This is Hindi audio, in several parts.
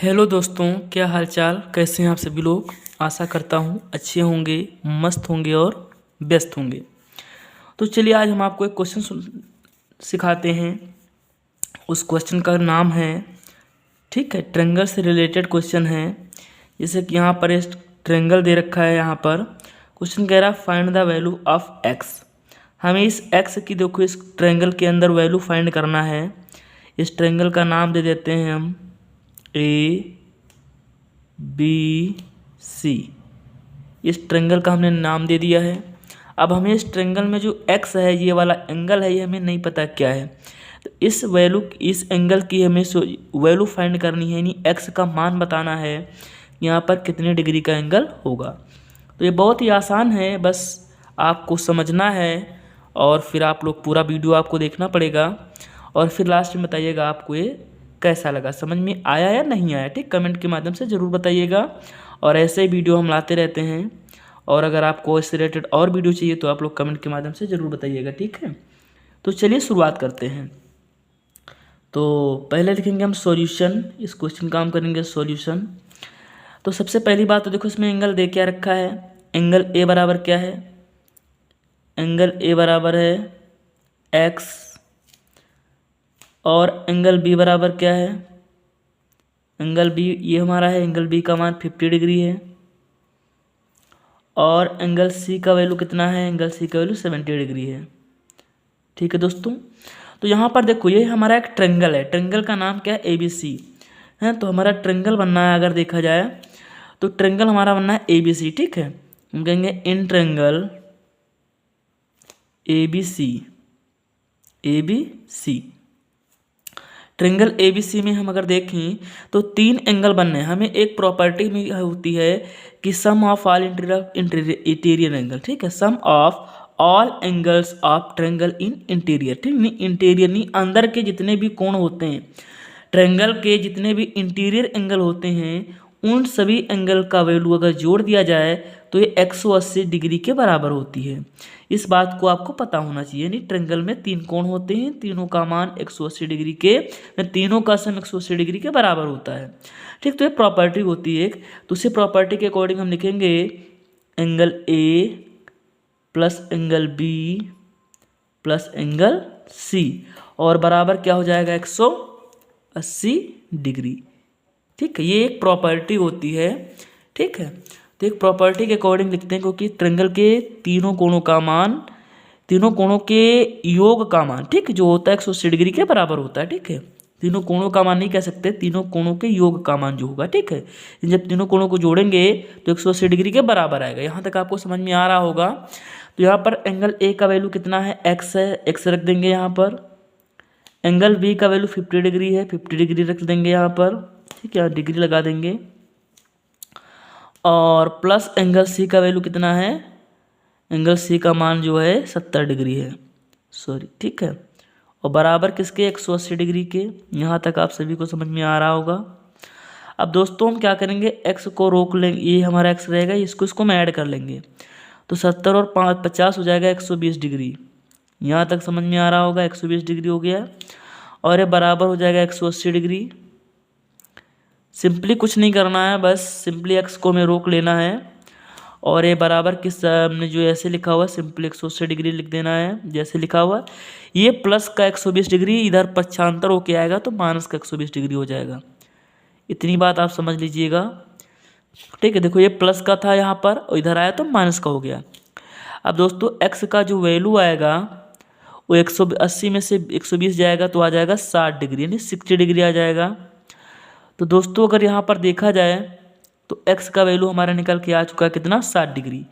हेलो दोस्तों, क्या हालचाल, कैसे हैं आप सभी लोग। आशा करता हूँ अच्छे होंगे, मस्त होंगे और व्यस्त होंगे। तो चलिए आज हम आपको एक क्वेश्चन सिखाते हैं। उस क्वेश्चन का नाम है, ठीक है, ट्रेंगल से रिलेटेड क्वेश्चन है। जैसे कि यहाँ पर इस ट्रेंगल दे रखा है। यहाँ पर क्वेश्चन कह रहा है find the value of x. हमें इस एक्स की, देखो, इस ट्रेंगल के अंदर वैल्यू फाइंड करना है। इस ट्रेंगल का नाम दे देते हैं हम ए बी सी। इस ट्रेंगल का हमने नाम दे दिया है। अब हमें इस ट्रेंगल में जो एक्स है, ये वाला एंगल है, ये हमें नहीं पता क्या है। तो इस एंगल की हमें वैल्यू फाइंड करनी है, यानी एक्स का मान बताना है यहाँ पर कितने डिग्री का एंगल होगा। तो ये बहुत ही आसान है, बस आपको समझना है और फिर आप लोग पूरा वीडियो आपको देखना पड़ेगा और फिर लास्ट में बताइएगा आपको ये कैसा लगा, समझ में आया या नहीं आया। ठीक, कमेंट के माध्यम से ज़रूर बताइएगा। और ऐसे ही वीडियो हम लाते रहते हैं, और अगर आपको इससे रिलेटेड और वीडियो चाहिए तो आप लोग कमेंट के माध्यम से ज़रूर बताइएगा। ठीक है, तो चलिए शुरुआत करते हैं। तो पहले लिखेंगे हम सॉल्यूशन। इस क्वेश्चन का हम करेंगे सॉल्यूशन। तो सबसे पहली बात तो देखो, इसमें एंगल दे क्या रखा है। एंगल ए बराबर क्या है, एंगल ए बराबर है एक्स, और एंगल बी बराबर क्या है, एंगल बी ये हमारा है, एंगल बी का मान 50 डिग्री है। और एंगल सी का वैल्यू कितना है, एंगल सी का वैल्यू 70 डिग्री है। ठीक है दोस्तों, तो यहाँ पर देखो, ये हमारा एक ट्रेंगल है। ट्रेंगल का नाम क्या है, ए बी सी है। तो हमारा ट्रेंगल बनना है, अगर देखा जाए तो ट्रेंगल हमारा बनना है ए बी सी। ठीक है, हम कहेंगे in triangle A B C, A B C. Triangle A B C में हम अगर देखें तो 3 एंगल बनने हैं। हमें एक प्रॉपर्टी में होती है कि sum of all interior angle. ठीक है, sum of all angles of triangle in interior. ठीक, नहीं इंटीरियर नहीं, अंदर के जितने भी कोण होते हैं, ट्रेंगल के जितने भी इंटीरियर एंगल होते हैं, उन सभी एंगल का वैल्यू अगर जोड़ दिया जाए तो ये 180 डिग्री के बराबर होती है। इस बात को आपको पता होना चाहिए। यानी ट्रेंगल में 3 कोण होते हैं, तीनों का मान 180 डिग्री के, तीनों का सम 180 डिग्री के बराबर होता है। ठीक, तो ये प्रॉपर्टी होती है एक। तो उसी प्रॉपर्टी के अकॉर्डिंग हम लिखेंगे angle A plus angle B plus angle C, और बराबर क्या हो जाएगा, 180 डिग्री। ठीक है, ये एक प्रॉपर्टी होती है। ठीक है, तो एक प्रॉपर्टी के अकॉर्डिंग लिखते हैं, क्योंकि ट्रेंगल के तीनों कोणों का मान, तीनों कोणों के योग का मान, ठीक, जो होता है 180 डिग्री के बराबर होता है। ठीक है, तीनों कोणों का मान नहीं कह सकते, तीनों कोणों के योग का मान जो होगा। ठीक है, जब तीनों कोणों को जोड़ेंगे तो 180 डिग्री के बराबर आएगा। यहाँ तक आपको समझ में आ रहा होगा। तो यहाँ पर एंगल ए का वैल्यू कितना है, एक्स है, एक्स रख देंगे यहाँ पर। एंगल बी का वैल्यू 50 डिग्री है, 50 डिग्री रख देंगे यहाँ पर। ठीक है, डिग्री लगा देंगे। और प्लस एंगल सी का वैल्यू कितना है, एंगल सी का मान जो है 70 डिग्री है, सॉरी। ठीक है, और बराबर किसके, 180 डिग्री के। यहाँ तक आप सभी को समझ में आ रहा होगा। अब दोस्तों हम क्या करेंगे, एक्स को रोक लेंगे, ये हमारा एक्स रहेगा, इसको हम ऐड कर लेंगे। तो 70 और 50 हो जाएगा 120 डिग्री। यहाँ तक समझ में आ रहा होगा, 120 डिग्री हो गया। और ये बराबर हो जाएगा 180 डिग्री। सिंपली कुछ नहीं करना है, बस सिंपली एक्स को हमें रोक लेना है। और ये बराबर किस, हमने जो ऐसे लिखा हुआ है, सिंपली 180 डिग्री लिख देना है जैसे लिखा हुआ है। ये प्लस का 120 डिग्री इधर पक्षांतर होके आएगा तो माइनस का 120 डिग्री हो जाएगा। इतनी बात आप समझ लीजिएगा। ठीक है, देखो ये प्लस का था यहाँ पर और इधर आया तो माइनस का हो गया। अब दोस्तों एक्स का जो वैल्यू आएगा वो 180 में से 120 जाएगा तो आ जाएगा 60 डिग्री, यानी 60 डिग्री आ जाएगा। तो दोस्तों अगर यहाँ पर देखा जाए तो x का वैल्यू हमारा निकल के आ चुका है कितना, 60 डिग्री,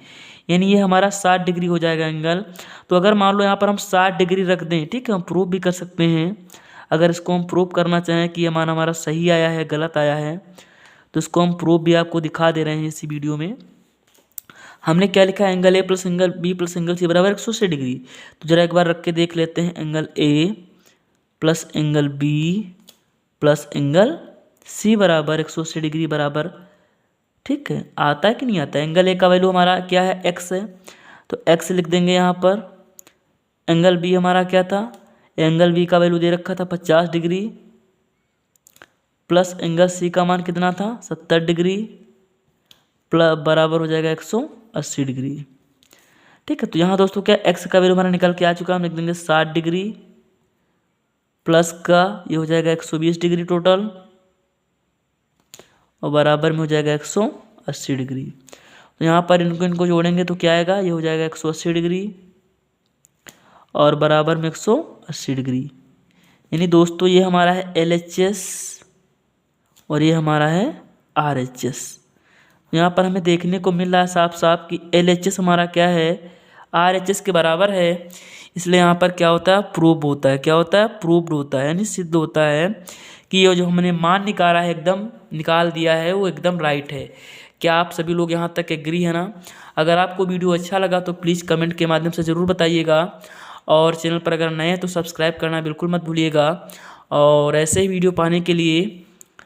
यानी ये हमारा 60 डिग्री हो जाएगा एंगल। तो अगर मान लो यहाँ पर हम 60 डिग्री रख दें, ठीक है, हम प्रूव भी कर सकते हैं। अगर इसको हम प्रूव करना चाहें कि ये मान हमारा सही आया है गलत आया है, तो इसको हम प्रूफ भी आपको दिखा दे रहे हैं इसी वीडियो में। हमने क्या लिखा है, angle A plus angle B plus angle C बराबर 180 डिग्री। तो जरा एक बार रख के देख लेते हैं, angle A plus angle B plus angle C बराबर 180 डिग्री बराबर, ठीक है, आता है कि नहीं आता है। एंगल ए का वैल्यू हमारा क्या है, एक्स है, तो एक्स लिख देंगे यहाँ पर। एंगल बी हमारा क्या था, एंगल बी का वैल्यू दे रखा था 50 डिग्री, प्लस एंगल सी का मान कितना था 70 डिग्री प्लस बराबर हो जाएगा 180 डिग्री। ठीक है, तो यहाँ दोस्तों क्या एक्स का वैल्यू हमारा निकल के आ चुका है, हम लिख देंगे 60 डिग्री प्लस का ये हो जाएगा 120 डिग्री टोटल और बराबर में हो जाएगा 180 डिग्री। तो यहाँ पर इनको जोड़ेंगे तो क्या आएगा, ये हो जाएगा 180 डिग्री और बराबर में 180 डिग्री। यानी दोस्तों ये हमारा है LHS और ये हमारा है RHS। यहाँ पर हमें देखने को मिल रहा है साफ साफ कि LHS हमारा क्या है, RHS के बराबर है। इसलिए यहाँ पर क्या होता है, प्रूव होता है। क्या होता है, प्रूव्ड होता है, यानी सिद्ध होता है कि ये जो हमने मान निकाला है, एकदम निकाल दिया है, वो एकदम राइट है। क्या आप सभी लोग यहाँ तक एग्री है ना? अगर आपको वीडियो अच्छा लगा तो प्लीज़ कमेंट के माध्यम से ज़रूर बताइएगा और चैनल पर अगर नए हैं तो सब्सक्राइब करना बिल्कुल मत भूलिएगा। और ऐसे ही वीडियो पाने के लिए